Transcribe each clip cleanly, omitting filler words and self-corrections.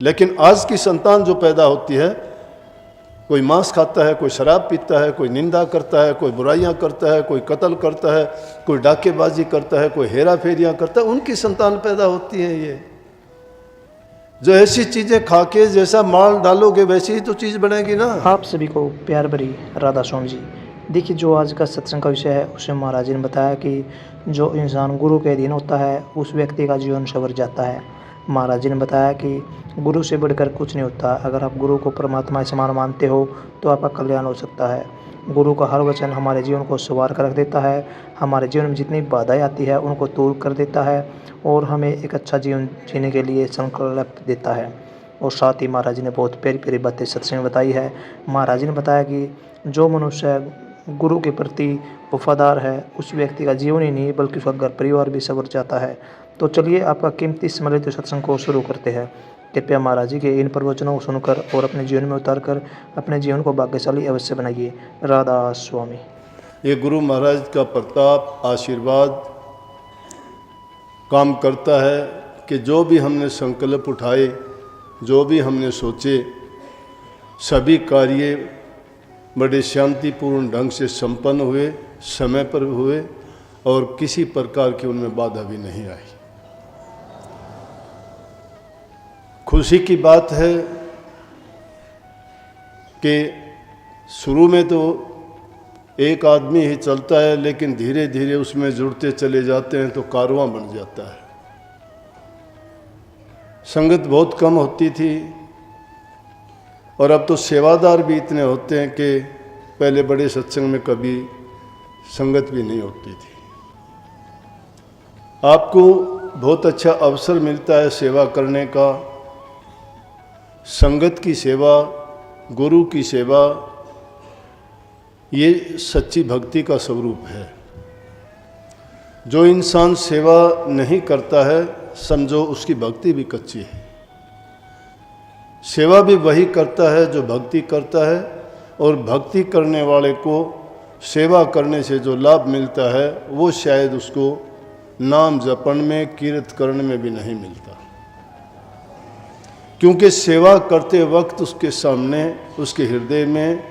लेकिन आज की संतान जो पैदा होती है, कोई मांस खाता है, कोई शराब पीता है, कोई निंदा करता है, कोई बुराइयां करता है, कोई कत्ल करता है, कोई डाकेबाजी करता है, कोई हेरा फेरियां करता है, उनकी संतान पैदा होती है। ये जो ऐसी चीजें खा के जैसा माल डालोगे वैसी ही तो चीज बनेगी ना। आप सभी को प्यार भरी राधा स्वामी जी। देखिए, जो आज का सत्संग का विषय है उसमें महाराज जी ने बताया कि जो इंसान गुरु के अधीन होता है उस व्यक्ति का जीवन संवर जाता है। महाराज जी ने बताया कि गुरु से बढ़कर कुछ नहीं होता। अगर आप गुरु को परमात्मा के समान मानते हो तो आपका कल्याण हो सकता है। गुरु का हर वचन हमारे जीवन को संवार कर रख देता है, हमारे जीवन में जितनी बाधाएं आती है उनको दूर कर देता है और हमें एक अच्छा जीवन जीने के लिए संकल्प देता है। और साथ ही महाराज जी ने बहुत प्यारी प्यारी बातें सत्संग में बताई है। महाराज जी ने बताया कि जो मनुष्य गुरु के प्रति वफादार है उस व्यक्ति का जीवन ही नहीं बल्कि उसका घर परिवार भी संवर जाता है। तो चलिए आपका कीमती समय लेते सत्संग को शुरू करते हैं। कृपया महाराज जी के इन प्रवचनों को सुनकर और अपने जीवन में उतार कर अपने जीवन को भाग्यशाली अवश्य बनाइए। राधा स्वामी। ये गुरु महाराज का प्रताप आशीर्वाद काम करता है कि जो भी हमने संकल्प उठाए, जो भी हमने सोचे, सभी कार्य बड़े शांतिपूर्ण ढंग से संपन्न हुए, समय पर हुए और किसी प्रकार की उनमें बाधा भी नहीं आई। खुशी की बात है कि शुरू में तो एक आदमी ही चलता है, लेकिन धीरे धीरे उसमें जुड़ते चले जाते हैं तो कारवां बन जाता है। संगत बहुत कम होती थी और अब तो सेवादार भी इतने होते हैं कि पहले बड़े सत्संग में कभी संगत भी नहीं होती थी। आपको बहुत अच्छा अवसर मिलता है सेवा करने का। संगत की सेवा, गुरु की सेवा, ये सच्ची भक्ति का स्वरूप है। जो इंसान सेवा नहीं करता है समझो उसकी भक्ति भी कच्ची है। सेवा भी वही करता है जो भक्ति करता है, और भक्ति करने वाले को सेवा करने से जो लाभ मिलता है वो शायद उसको नाम जपन में, कीर्त करने में भी नहीं मिलता। क्योंकि सेवा करते वक्त उसके सामने, उसके हृदय में,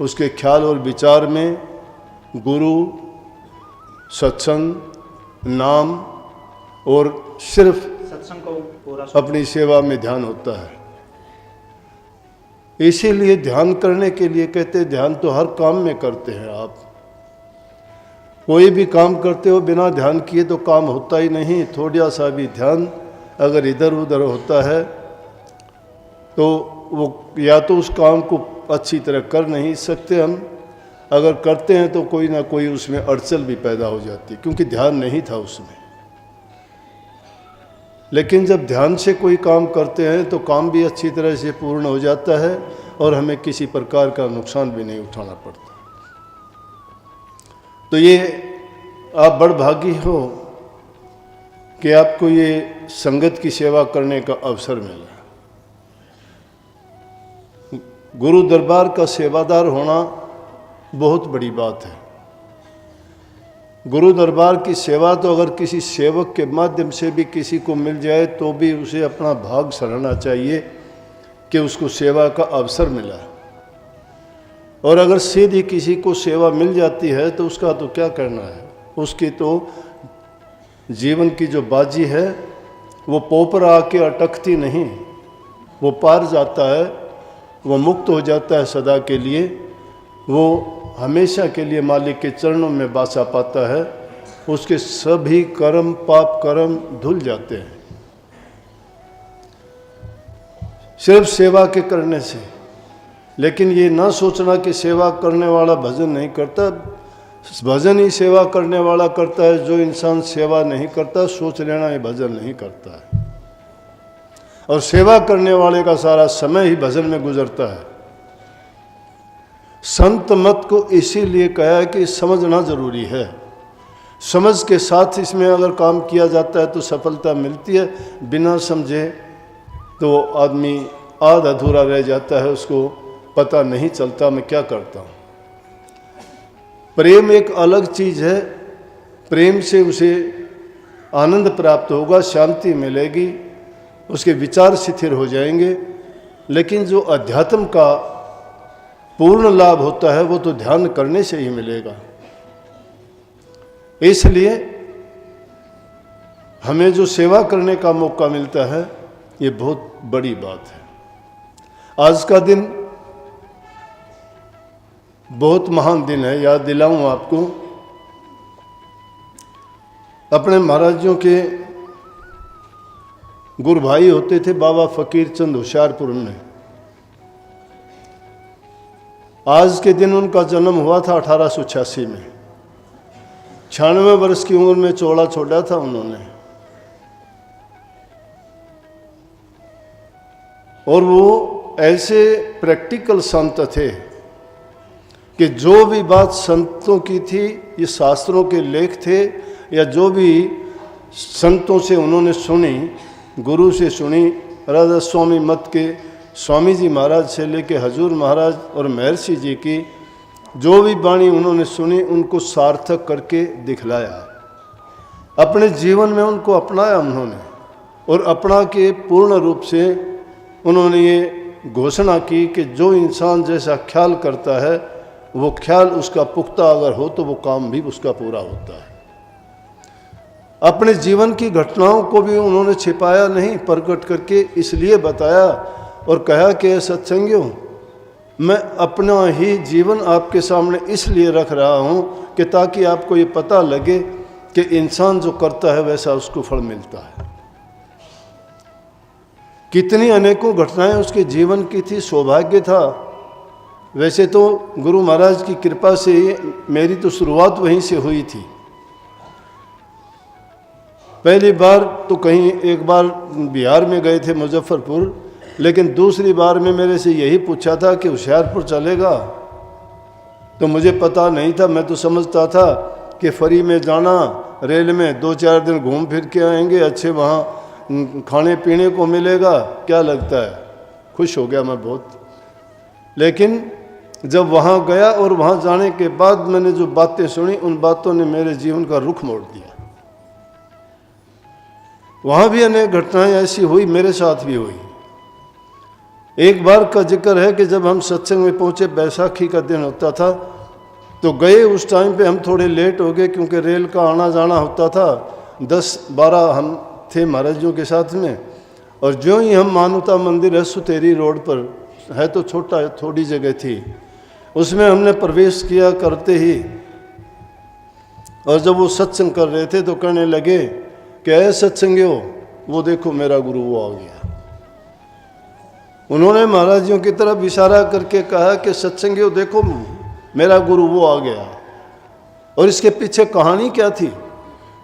उसके ख्याल और विचार में गुरु, सत्संग, नाम और सिर्फ सत्संग को पूरा अपनी सेवा में ध्यान होता है। इसीलिए ध्यान करने के लिए कहते हैं, ध्यान तो हर काम में करते हैं। आप कोई भी काम करते हो बिना ध्यान किए तो काम होता ही नहीं। थोड़ा सा भी ध्यान अगर इधर उधर होता है तो वो या तो उस काम को अच्छी तरह कर नहीं सकते हम, अगर करते हैं तो कोई ना कोई उसमें अड़चन भी पैदा हो जाती, क्योंकि ध्यान नहीं था उसमें। लेकिन जब ध्यान से कोई काम करते हैं तो काम भी अच्छी तरह से पूर्ण हो जाता है और हमें किसी प्रकार का नुकसान भी नहीं उठाना पड़ता। तो ये आप बड़भागी हो कि आपको ये संगत की सेवा करने का अवसर मिला। गुरु दरबार का सेवादार होना बहुत बड़ी बात है। गुरु दरबार की सेवा तो अगर किसी सेवक के माध्यम से भी किसी को मिल जाए तो भी उसे अपना भाग सराहना चाहिए कि उसको सेवा का अवसर मिला। और अगर सीधी किसी को सेवा मिल जाती है तो उसका तो क्या करना है। उसकी तो जीवन की जो बाजी है वो पोपर आके अटकती नहीं, वो पार जाता है, वो मुक्त हो जाता है सदा के लिए। वो हमेशा के लिए मालिक के चरणों में बासा पाता है। उसके सभी कर्म, पाप कर्म धुल जाते हैं सिर्फ सेवा के करने से। लेकिन ये ना सोचना कि सेवा करने वाला भजन नहीं करता। भजन ही सेवा करने वाला करता है। जो इंसान सेवा नहीं करता सोच लेना ये भजन नहीं करता है। और सेवा करने वाले का सारा समय ही भजन में गुजरता है। संत मत को इसीलिए कहा है कि समझना जरूरी है। समझ के साथ इसमें अगर काम किया जाता है तो सफलता मिलती है। बिना समझे तो आदमी आधा अधूरा रह जाता है, उसको पता नहीं चलता मैं क्या करता हूँ। प्रेम एक अलग चीज है। प्रेम से उसे आनंद प्राप्त होगा, शांति मिलेगी, उसके विचार शिथिल हो जाएंगे। लेकिन जो अध्यात्म का पूर्ण लाभ होता है वो तो ध्यान करने से ही मिलेगा। इसलिए हमें जो सेवा करने का मौका मिलता है ये बहुत बड़ी बात है। आज का दिन बहुत महान दिन है। याद दिलाऊं आपको, अपने महाराजों के गुरु भाई होते थे बाबा फकीर चंद होशियारपुर में। आज के दिन उनका जन्म हुआ था 1886 में। 96 वर्ष की उम्र में चोला छोड़ा था उन्होंने। और वो ऐसे प्रैक्टिकल संत थे कि जो भी बात संतों की थी, ये शास्त्रों के लेख थे या जो भी संतों से उन्होंने सुनी, गुरु से सुनी, राधा स्वामी मत के स्वामी जी महाराज से लेके हजूर महाराज और महर्षि जी की जो भी वाणी उन्होंने सुनी, उनको सार्थक करके दिखलाया। अपने जीवन में उनको अपनाया उन्होंने, और अपना के पूर्ण रूप से उन्होंने ये घोषणा की कि जो इंसान जैसा ख्याल करता है वो ख्याल उसका पुख्ता अगर हो तो वो काम भी उसका पूरा होता है। अपने जीवन की घटनाओं को भी उन्होंने छिपाया नहीं, प्रकट करके इसलिए बताया और कहा कि सत्संगियों, मैं अपना ही जीवन आपके सामने इसलिए रख रहा हूँ कि ताकि आपको ये पता लगे कि इंसान जो करता है वैसा उसको फल मिलता है। कितनी अनेकों घटनाएं उसके जीवन की थी, सौभाग्य था। वैसे तो गुरु महाराज की कृपा से मेरी तो शुरुआत वहीं से हुई थी। पहली बार तो कहीं एक बार बिहार में गए थे मुजफ्फरपुर, लेकिन दूसरी बार में मेरे से यही पूछा था कि होशियारपुर चलेगा, तो मुझे पता नहीं था। मैं तो समझता था कि फ्री में जाना, रेल में 2-4 दिन घूम फिर के आएंगे, अच्छे वहाँ खाने पीने को मिलेगा, क्या लगता है। खुश हो गया मैं बहुत। लेकिन जब वहाँ गया और वहाँ जाने के बाद मैंने जो बातें सुनी, उन बातों ने मेरे जीवन का रुख मोड़ दिया। वहाँ भी अनेक घटनाएं ऐसी हुई, मेरे साथ भी हुई। एक बार का जिक्र है कि जब हम सत्संग में पहुँचे, बैसाखी का दिन होता था, तो गए उस टाइम पे हम थोड़े लेट हो गए क्योंकि रेल का आना जाना होता था। 10-12 हम थे महाराजों के साथ में, और जो ही हम मानुता मंदिर है, सुतेरी रोड पर है, तो छोटा थोड़ी जगह थी, उसमें हमने प्रवेश किया करते ही, और जब वो सत्संग कर रहे थे तो कहने लगे कि ऐ सत्संगियों, वो देखो मेरा गुरु वो आ गया। उन्होंने महाराजियों की तरफ इशारा करके कहा कि सत्संगियों देखो मेरा गुरु वो आ गया। और इसके पीछे कहानी क्या थी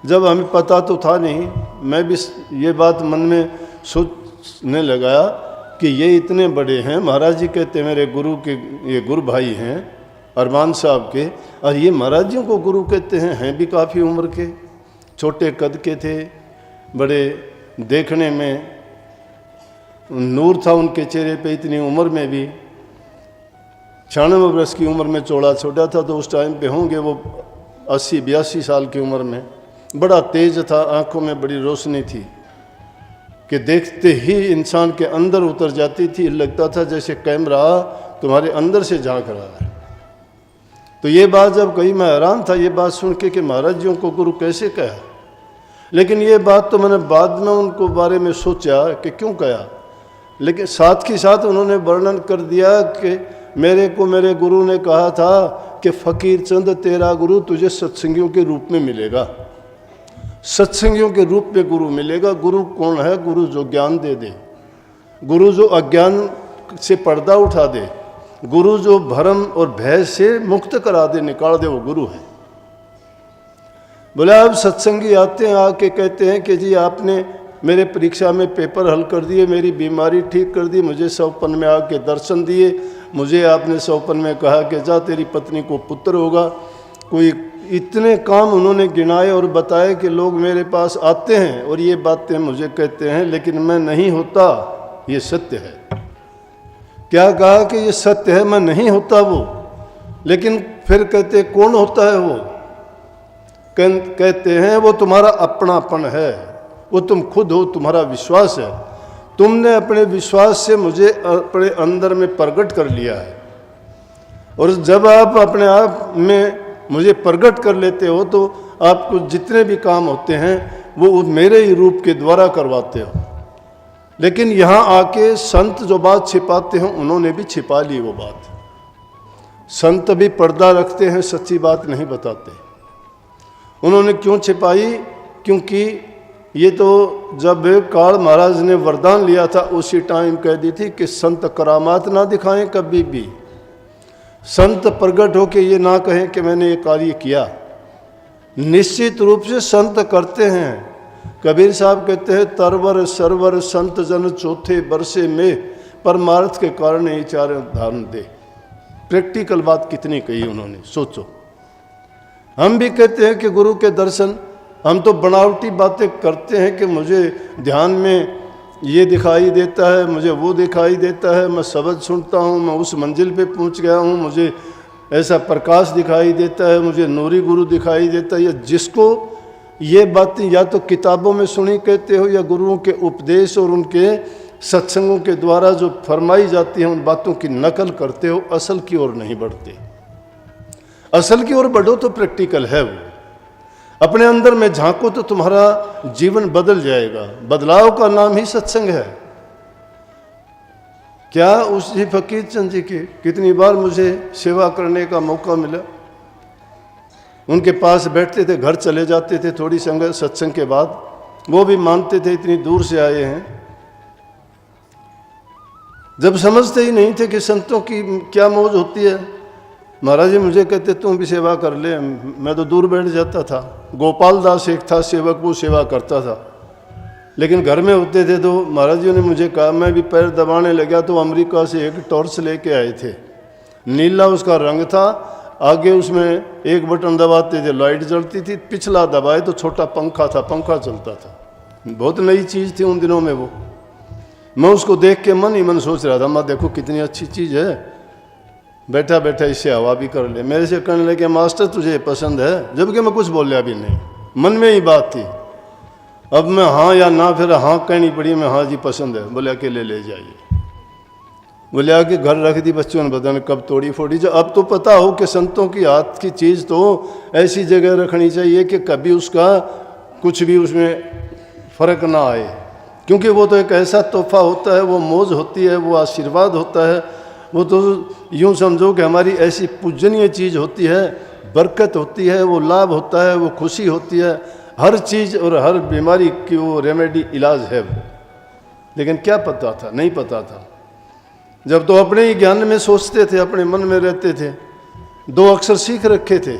जब हमें पता तो था नहीं। मैं भी ये बात मन में सोचने लगा कि ये इतने बड़े हैं, महाराज जी कहते मेरे गुरु के ये गुरु भाई हैं अरमान साहब के, और ये महाराजियों को गुरु कहते हैं भी काफ़ी उम्र के, छोटे कद के थे, बड़े देखने में नूर था उनके चेहरे पे, इतनी उम्र में भी। 96 वर्ष की उम्र में चौड़ा छोटा था, तो उस टाइम पे होंगे वो 80-82 साल की उम्र में। बड़ा तेज था, आंखों में बड़ी रोशनी थी कि देखते ही इंसान के अंदर उतर जाती थी। लगता था जैसे कैमरा तुम्हारे अंदर से झांक रहा है। तो ये बात जब कही, मैं हैरान था ये बात सुन के कि महाराज जियों को गुरु कैसे कहा। लेकिन ये बात तो मैंने बाद में उनको बारे में सोचा कि क्यों कहा, लेकिन साथ ही साथ उन्होंने वर्णन कर दिया कि मेरे को मेरे गुरु ने कहा था कि फ़कीर चंद तेरा गुरु तुझे सत्संगियों के रूप में मिलेगा, सत्संगियों के रूप में गुरु मिलेगा। गुरु कौन है? गुरु जो ज्ञान दे दे, गुरु जो अज्ञान से पर्दा उठा दे, गुरु जो भरम और भय से मुक्त करा दे, निकाल दे, वो गुरु है। बोले अब सत्संगी आते हैं, आके कहते हैं कि जी आपने मेरे परीक्षा में पेपर हल कर दिए, मेरी बीमारी ठीक कर दी, मुझे सौपन में आके दर्शन दिए, मुझे आपने सौपन में कहा कि जा तेरी पत्नी को पुत्र होगा। कोई इतने काम उन्होंने गिनाए और बताए कि लोग मेरे पास आते हैं और ये बातें मुझे कहते हैं, लेकिन मैं नहीं होता, ये सत्य है। क्या कहा कि ये सत्य है, मैं नहीं होता वो। लेकिन फिर कहते कौन होता है वो? कहते हैं वो तुम्हारा अपनापन है, वो तुम खुद हो, तुम्हारा विश्वास है। तुमने अपने विश्वास से मुझे अपने अंदर में प्रकट कर लिया है, और जब आप अपने आप में मुझे प्रकट कर लेते हो तो आपको जितने भी काम होते हैं वो मेरे ही रूप के द्वारा करवाते हो। लेकिन यहाँ आके संत जो बात छिपाते हैं उन्होंने भी छिपा ली वो बात। संत भी पर्दा रखते हैं, सच्ची बात नहीं बताते। उन्होंने क्यों छिपाई? क्योंकि ये तो जब काल महाराज ने वरदान लिया था उसी टाइम कह दी थी कि संत करामात ना दिखाएं कभी भी। संत प्रगट होके ये ना कहें कि मैंने ये कार्य किया। निश्चित रूप से संत करते हैं। कबीर साहब कहते हैं तरवर सरवर संत जन चौथे बरसे में परमार्थ के कारण ये चार धारण दे। प्रैक्टिकल बात कितनी कही उन्होंने, सोचो। हम भी कहते हैं कि गुरु के दर्शन, हम तो बनावटी बातें करते हैं कि मुझे ध्यान में ये दिखाई देता है, मुझे वो दिखाई देता है, मैं शब्द सुनता हूँ, मैं उस मंजिल पे पहुँच गया हूँ, मुझे ऐसा प्रकाश दिखाई देता है, मुझे नूरी गुरु दिखाई देता है। या जिसको ये बातें या तो किताबों में सुनी कहते हो या गुरुओं के उपदेश और उनके सत्संगों के द्वारा जो फरमाई जाती हैं उन बातों की नकल करते हो, असल की ओर नहीं बढ़ते। असल की ओर बढ़ो तो प्रैक्टिकल है वो। अपने अंदर में झांको तो तुम्हारा जीवन बदल जाएगा। बदलाव का नाम ही सत्संग है। क्या उस जी फकीर चंद जी की कितनी बार मुझे सेवा करने का मौका मिला। उनके पास बैठते थे, घर चले जाते थे थोड़ी संगत सत्संग के बाद। वो भी मानते थे इतनी दूर से आए हैं। जब समझते ही नहीं थे कि संतों की क्या मौज होती है, महाराज जी मुझे कहते तुम भी सेवा कर ले। मैं तो दूर बैठ जाता था। गोपाल दास एक था सेवक, वो सेवा करता था। लेकिन घर में होते थे तो महाराज जी ने मुझे कहा, मैं भी पैर दबाने लगा तो अमेरिका से एक टॉर्च लेके आए थे। नीला उसका रंग था, आगे उसमें एक बटन दबाते थे लाइट जलती थी, पिछला दबाए तो छोटा पंखा था, पंखा चलता था। बहुत नई चीज़ थी उन दिनों में वो। मैं उसको देख के मन ही मन सोच रहा था, मैं देखो कितनी अच्छी चीज़ है, बैठा बैठा इससे हवा भी कर ले। मेरे से कहने लगे मास्टर तुझे पसंद है, जबकि मैं कुछ बोलिया भी नहीं, मन में ही बात थी। अब मैं हाँ या ना, फिर हाँ कहनी पड़ी, मैं हाँ जी पसंद है। बोले अकेले ले जाइए। बोले आके घर रख दी। बच्चों ने पता नहीं कब तोड़ी फोड़ी। जो अब तो पता हो कि संतों की हाथ की चीज़ तो ऐसी जगह रखनी चाहिए कि कभी उसका कुछ भी उसमें फर्क ना आए, क्योंकि वो तो एक ऐसा तोहफा होता है, वो मौज होती है, वो आशीर्वाद होता है। वो तो यूँ समझो कि हमारी ऐसी पूजनीय चीज़ होती है, बरकत होती है, वो लाभ होता है, वो खुशी होती है, हर चीज़ और हर बीमारी की वो रेमेडी इलाज है वो। लेकिन क्या पता था? नहीं पता था। जब तो अपने ही ज्ञान में सोचते थे, अपने मन में रहते थे। 2 अक्षर सीख रखे थे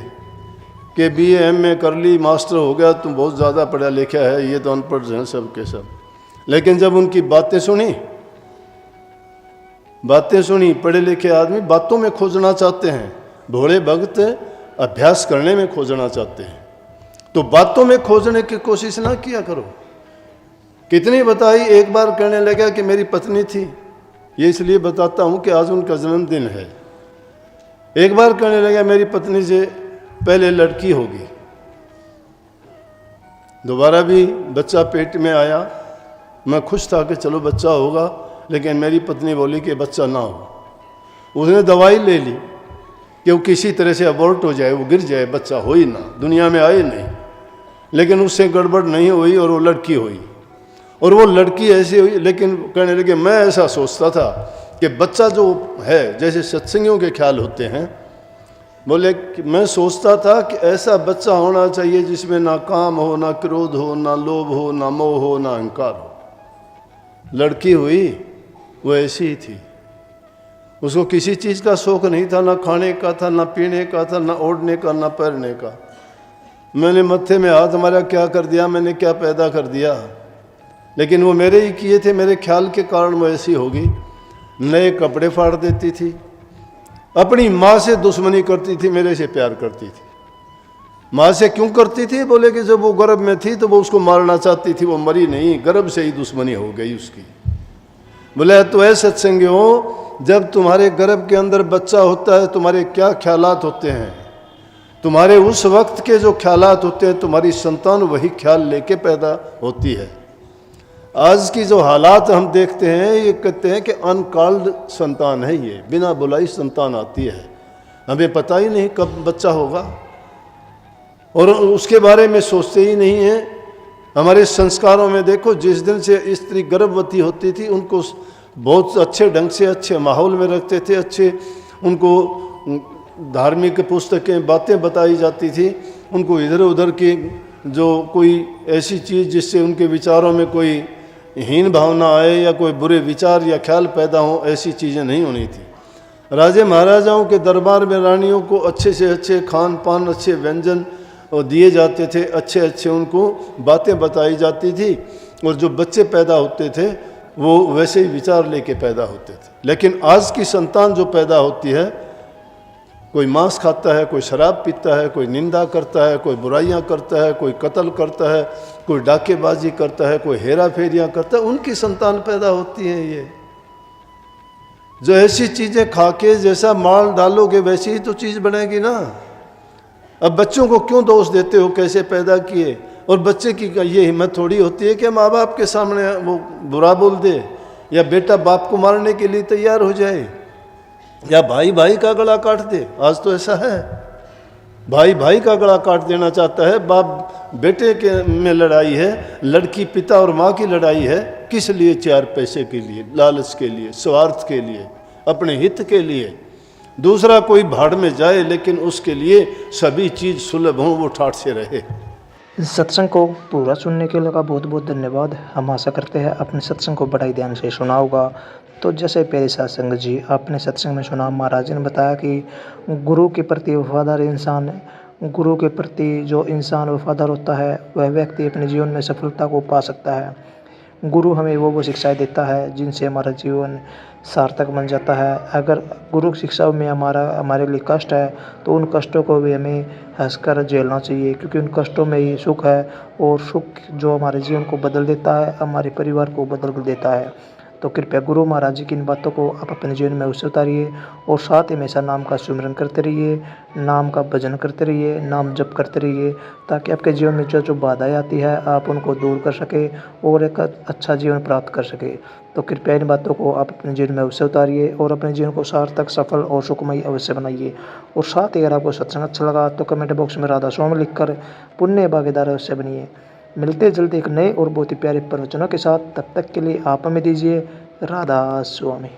कि BA MA कर ली, मास्टर हो गया, तुम बहुत ज़्यादा पढ़ा लिखा है, ये तो अनपढ़ हैं सब के सब। लेकिन जब उनकी बातें सुनी, पढ़े लिखे आदमी बातों में खोजना चाहते हैं, भोले भक्त अभ्यास करने में खोजना चाहते हैं। तो बातों में खोजने की कोशिश ना किया करो। कितनी बताई, एक बार कहने लगा कि मेरी पत्नी थी, ये इसलिए बताता हूँ कि आज उनका जन्मदिन है। एक बार कहने लगा मेरी पत्नी से पहले लड़की होगी, दोबारा भी बच्चा पेट में आया। मैं खुश था कि चलो बच्चा होगा, लेकिन मेरी पत्नी बोली कि बच्चा ना हो। उसने दवाई ले ली कि वो किसी तरह से अबॉर्ट हो जाए, वो गिर जाए, बच्चा हो ही ना, दुनिया में आए नहीं। लेकिन उससे गड़बड़ नहीं हुई और वो लड़की हुई। और वो लड़की ऐसी हुई, लेकिन कहने लगे मैं ऐसा सोचता था कि बच्चा जो है, जैसे सत्संगियों के ख्याल होते हैं, बोले कि मैं सोचता था कि ऐसा बच्चा होना चाहिए जिसमें ना काम हो, ना क्रोध हो, ना लोभ हो, ना मोह हो, ना अहंकार हो। लड़की हुई, वो ऐसी ही थी। उसको किसी चीज़ का शौक नहीं था, ना खाने का था, ना पीने का था, ना ओढ़ने का, ना पहनने का। मैंने मत्थे में हाथ हमारा क्या कर दिया, मैंने क्या पैदा कर दिया। लेकिन वो मेरे ही किए थे, मेरे ख्याल के कारण वो ऐसी होगी। नए कपड़े फाड़ देती थी, अपनी माँ से दुश्मनी करती थी, मेरे से प्यार करती थी। माँ से क्यों करती थी? बोले कि जब वो गर्भ में थी तो वो उसको मारना चाहती थी, वो मरी नहीं, गर्भ से ही दुश्मनी हो गई उसकी। बोले तो ऐसे सत्संगी हो, जब तुम्हारे गर्भ के अंदर बच्चा होता है तुम्हारे क्या ख्यालात होते हैं, तुम्हारे उस वक्त के जो ख्यालात होते हैं, तुम्हारी संतान वही ख्याल लेके पैदा होती है। आज की जो हालात हम देखते हैं, ये कहते हैं कि अनकॉल्ड संतान है, ये बिना बुलाई संतान आती है, हमें पता ही नहीं कब बच्चा होगा और उसके बारे में सोचते ही नहीं हैं। हमारे संस्कारों में देखो, जिस दिन से स्त्री गर्भवती होती थी उनको बहुत अच्छे ढंग से अच्छे माहौल में रखते थे, अच्छे उनको धार्मिक पुस्तकें बातें बताई जाती थी, उनको इधर उधर की जो कोई ऐसी चीज़ जिससे उनके विचारों में कोई हीन भावना आए या कोई बुरे विचार या ख्याल पैदा हो, ऐसी चीज़ें नहीं होनी थी। राजे महाराजाओं के दरबार में रानियों को अच्छे से अच्छे खान पान, अच्छे व्यंजन दिए जाते थे, अच्छे अच्छे उनको बातें बताई जाती थी और जो बच्चे पैदा होते थे वो वैसे ही विचार लेके पैदा होते थे। लेकिन आज की संतान जो पैदा होती है, कोई मांस खाता है, कोई शराब पीता है, कोई निंदा करता है, कोई बुराइयां करता है, कोई कत्ल करता है, कोई डाकेबाजी करता है, कोई हेरा फेरियां करता है, उनकी संतान पैदा होती है। ये जो ऐसी चीज़ें खा के जैसा माल डालोगे वैसी ही तो चीज़ बनेगी ना। अब बच्चों को क्यों दोष देते हो, कैसे पैदा किए? और बच्चे की ये हिम्मत थोड़ी होती है कि माँ बाप के सामने वो बुरा बोल दे, या बेटा बाप को मारने के लिए तैयार हो जाए, या भाई भाई का गला काट दे। आज तो ऐसा है, भाई भाई का गला काट देना चाहता है, बाप बेटे के में लड़ाई है, लड़की पिता और माँ की लड़ाई है। किस लिए? 4 पैसे के लिए, लालच के लिए, स्वार्थ के लिए, अपने हित के लिए। दूसरा कोई भाड़ में जाए लेकिन उसके लिए सभी चीज़ सुलभ हों, वो ठाठ से रहे। सत्संग को पूरा सुनने के लिए बहुत बहुत धन्यवाद। हम आशा करते हैं अपने सत्संग को बड़ा ही ध्यान से सुना होगा। तो जैसे प्यारे सत्संग जी, आपने सत्संग में सुना, महाराज जी ने बताया कि गुरु के प्रति वफादार इंसान, गुरु के प्रति जो इंसान वफादार होता है वह व्यक्ति अपने जीवन में सफलता को पा सकता है। गुरु हमें वो शिक्षाएं देता है जिनसे हमारा जीवन सार्थक बन जाता है। अगर गुरु की शिक्षाओं में हमारे लिए कष्ट है तो उन कष्टों को भी हमें हंसकर झेलना चाहिए, क्योंकि उन कष्टों में ही सुख है, और सुख जो हमारे जीवन को बदल देता है, हमारे परिवार को बदल देता है। तो कृपया गुरु महाराज जी की इन बातों को आप अपने जीवन में अवश्य उतारिए और साथ ही हमेशा नाम का सुमिरन करते रहिए, नाम का भजन करते रहिए, नाम जप करते रहिए, ताकि आपके जीवन में जो जो बाधाएं आती है आप उनको दूर कर सके और एक अच्छा जीवन प्राप्त कर सके। तो कृपया इन बातों को आप अपने जीवन में अवश्य उतारिए और अपने जीवन को सार्थक, सफल और सुखमय अवश्य बनाइए। और साथ ही अगर आपको सत्संग अच्छा लगा तो कमेंट बॉक्स में राधा स्वामी लिखकर पुण्य भागीदार अवश्य बनिए। मिलते जल्द एक नए और बहुत ही प्यारे प्रवचनों के साथ। तब तक के लिए आप हमें दीजिए राधा स्वामी।